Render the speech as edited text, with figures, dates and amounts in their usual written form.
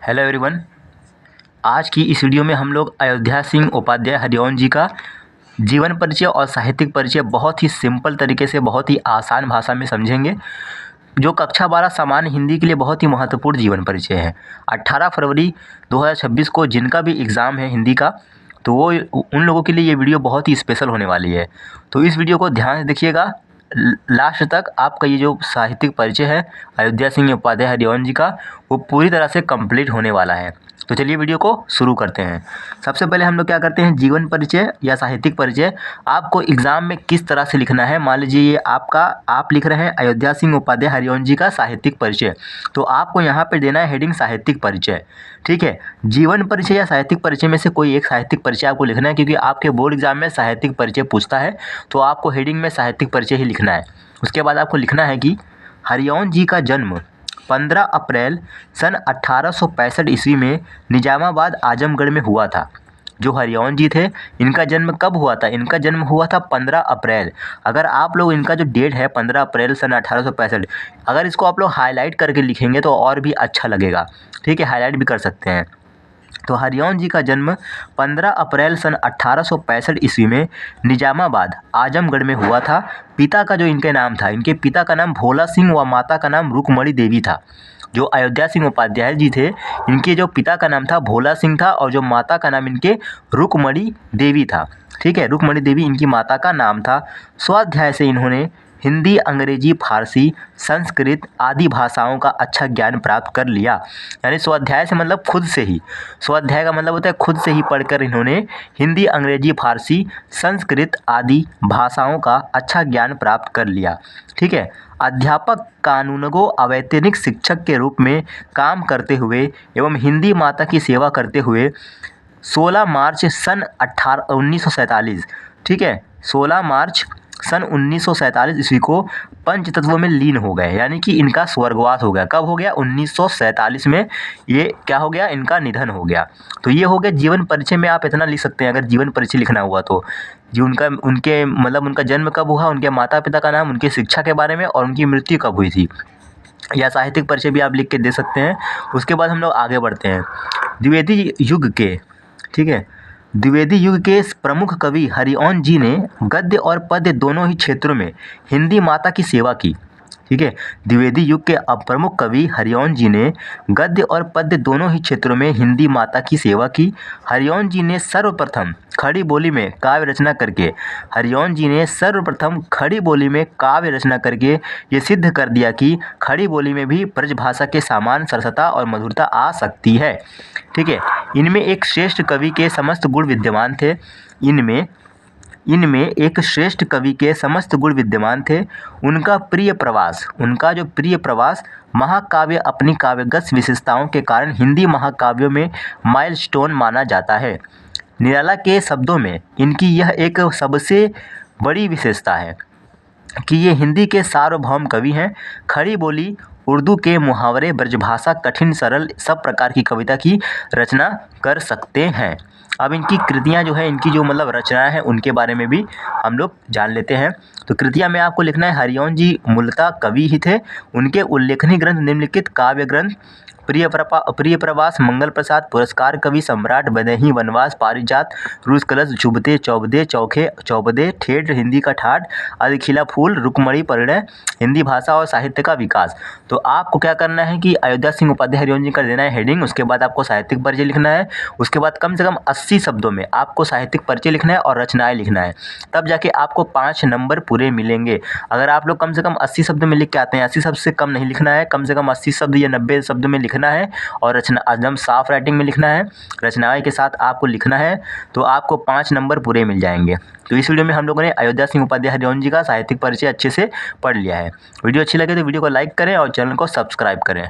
Hello everyone. आज की इस वीडियो में हम लोग अयोध्या सिंह उपाध्याय हरिवंश जी का जीवन परिचय और साहित्यिक परिचय बहुत ही सिंपल तरीके से, बहुत ही आसान भाषा में समझेंगे, जो कक्षा 12 सामान्य हिंदी के लिए बहुत ही महत्वपूर्ण जीवन परिचय है। 18 फरवरी 2026 को जिनका भी एग्ज़ाम है हिंदी का, तो वो उन लोगों के लिए ये वीडियो बहुत ही स्पेशल होने वाली है। तो इस वीडियो को ध्यान से देखिएगा, लास्ट तक आपका ये जो साहित्यिक परिचय है अयोध्या सिंह उपाध्याय हरिवंश जी का, वो पूरी तरह से कंप्लीट होने वाला है। तो चलिए वीडियो को शुरू करते हैं। सबसे पहले हम लोग क्या करते हैं, जीवन परिचय या साहित्यिक परिचय आपको एग्ज़ाम में किस तरह से लिखना है। मान लीजिए ये आप लिख रहे हैं अयोध्या सिंह उपाध्याय हरिवंश जी का साहित्यिक परिचय, तो आपको यहाँ पे देना है हेडिंग साहित्यिक परिचय। ठीक है, जीवन परिचय या साहित्यिक परिचय में से कोई एक साहित्यिक परिचय आपको लिखना है, क्योंकि आपके बोर्ड एग्जाम में साहित्यिक परिचय पूछता है, तो आपको हेडिंग में साहित्यिक परिचय ही लिखना है। उसके बाद आपको लिखना है कि हरिवंश जी का जन्म 15 अप्रैल सन 1865 ईस्वी में निजामाबाद आजमगढ़ में हुआ था। जो हरिवंश जी थे, इनका जन्म कब हुआ था? इनका जन्म हुआ था 15 अप्रैल। अगर आप लोग इनका जो डेट है 15 अप्रैल सन 1865, अगर इसको आप लोग हाईलाइट करके लिखेंगे तो और भी अच्छा लगेगा। ठीक है, हाईलाइट भी कर सकते हैं। तो हरिवंश जी का जन्म 15 अप्रैल सन 1865 ईस्वी में निजामाबाद आजमगढ़ में हुआ था। पिता का जो इनके नाम था, इनके पिता का नाम भोला सिंह व माता का नाम रुकमणी देवी था। जो अयोध्या सिंह उपाध्याय जी थे, इनके जो पिता का नाम था भोला सिंह था और जो माता का नाम इनके रुकमणी देवी था। ठीक है, रुकमणी देवी इनकी माता का नाम था। स्वाध्याय से इन्होंने हिंदी, अंग्रेजी, फारसी, संस्कृत आदि भाषाओं का अच्छा ज्ञान प्राप्त कर लिया। यानी स्वाध्याय से मतलब खुद से ही, स्वाध्याय का मतलब होता है खुद से ही पढ़कर इन्होंने हिंदी, अंग्रेजी, फारसी, संस्कृत आदि भाषाओं का अच्छा ज्ञान प्राप्त कर लिया। ठीक है, अध्यापक, कानूनगो, अवैतनिक शिक्षक के रूप में काम करते हुए एवं हिंदी माता की सेवा करते हुए 16 मार्च सन 1947, ठीक है, 16 मार्च सन 1947 ईस्वी को पंचतत्व में लीन हो गए। यानी कि इनका स्वर्गवास हो गया। कब हो गया? 1947 में ये क्या हो गया? इनका निधन हो गया। तो ये हो गया जीवन परिचय में। आप इतना लिख सकते हैं अगर जीवन परिचय लिखना हुआ तो, जी उनके मतलब उनका जन्म कब हुआ, उनके माता पिता का नाम, उनकी शिक्षा के बारे में और उनकी मृत्यु कब हुई थी। या साहित्यिक परिचय भी आप लिख के दे सकते हैं। उसके बाद हम लोग आगे बढ़ते हैं। द्विवेदी युग के, ठीक है, द्विवेदी युग के प्रमुख कवि हरिवंश जी ने गद्य और पद्य दोनों ही क्षेत्रों में हिंदी माता की सेवा की। ठीक है, द्विवेदी युग के प्रमुख कवि हरिवंश जी ने गद्य और पद्य दोनों ही क्षेत्रों में हिंदी माता की सेवा की। हरिवंश जी ने सर्वप्रथम खड़ी बोली में काव्य रचना करके, हरिवंश जी ने सर्वप्रथम खड़ी बोली में काव्य रचना करके ये सिद्ध कर दिया कि खड़ी बोली में भी ब्रजभाषा के समान सरसता और मधुरता आ सकती है। ठीक है, इनमें एक श्रेष्ठ कवि के समस्त गुण विद्यमान थे। इनमें एक श्रेष्ठ कवि के समस्त गुण विद्यमान थे। उनका जो प्रिय प्रवास महाकाव्य अपनी काव्यगत विशेषताओं के कारण हिंदी महाकाव्यों में माइलस्टोन माना जाता है। निराला के शब्दों में इनकी यह एक सबसे बड़ी विशेषता है कि ये हिंदी के सार्वभौम कवि हैं। खड़ी बोली, उर्दू के मुहावरे, ब्रजभाषा, कठिन सरल सब प्रकार की कविता की रचना कर सकते हैं। अब इनकी कृतियाँ जो है, इनकी जो मतलब रचनाएं हैं, उनके बारे में भी हम लोग जान लेते हैं। तो कृतियाँ में आपको लिखना है, हरिवंश जी मूलतः कवि ही थे। उनके उल्लेखनीय ग्रंथ निम्नलिखित काव्य ग्रंथ प्रिय प्रवास, मंगल प्रसाद, पुरस्कार कवि, सम्राट, वैदेही, वनवास, पारिजात, रूस कलश, चुभते चौबदे, चौखे चौबदे, ठेठ, हिंदी का ठाठ, अधिखिला फूल, रुक्मणी परिणय, हिंदी भाषा और साहित्य का विकास। तो आपको क्या करना है कि अयोध्या सिंह उपाध्याय हरिवंश जी का देना है हेडिंग। उसके बाद आपको साहित्यिक परिचय लिखना है। उसके बाद कम से कम 80 शब्दों में आपको साहित्यिक परिचय लिखना है और रचनाएं लिखना है। तब जाके आपको 5 नंबर पूरे मिलेंगे। अगर आप लोग कम से कम 80 शब्द में लिख के आते हैं, 80 शब्द से कम नहीं लिखना है, कम से कम 80 शब्द या 90 शब्द में लिखना है और रचना एकदम साफ राइटिंग में लिखना है, रचनाएं के साथ आपको लिखना है, तो आपको 5 नंबर पूरे मिल जाएंगे। तो इस वीडियो में हम लोगों ने अयोध्या सिंह उपाध्याय हरिवंश जी का साहित्यिक परिचय अच्छे से पढ़ लिया है। वीडियो अच्छी लगे तो वीडियो को लाइक करें और चैनल को सब्सक्राइब करें।